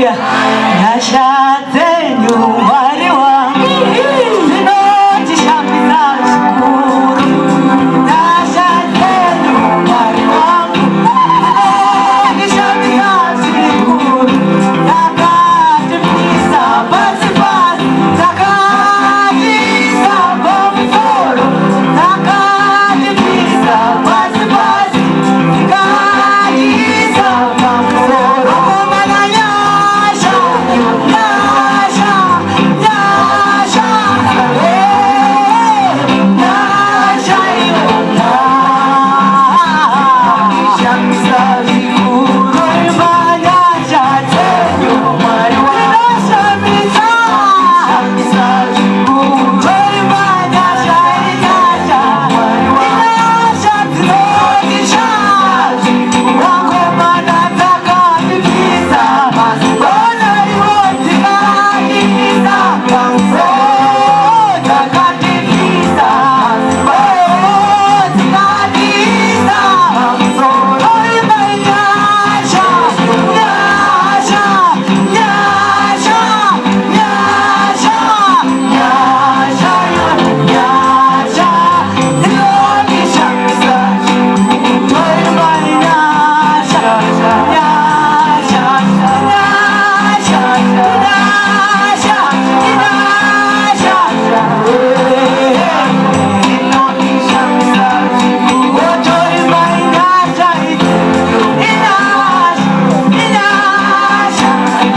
haleluya. Nashatse nyumbani wangu zinotisha mizashukuru. Nashatse nyumbani wangu zinotisha mizashukuru. Takati misa basi basi, takati sabo mforo, takati misa basi basi, takati sabo mforo. Nyasha, nyasha, nyasha, nyasha yona. Shamsa zikuru nyasha tenyo marwa. Shamsa, shamsa zikuru nyasha nyasha marwa. Shamsa kisha wako manataka vivisa. Ona iwoti kanisa kanso takati visa. Oti kanisa kanso. Oi nyasha, nyasha, nyasha, nyasha, nyasha, nyasha. Iloni shamsa oi nyasha, nyasha, nyasha, nyasha, nyasha. Iloni shamsa oi nyasha,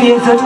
Yesus.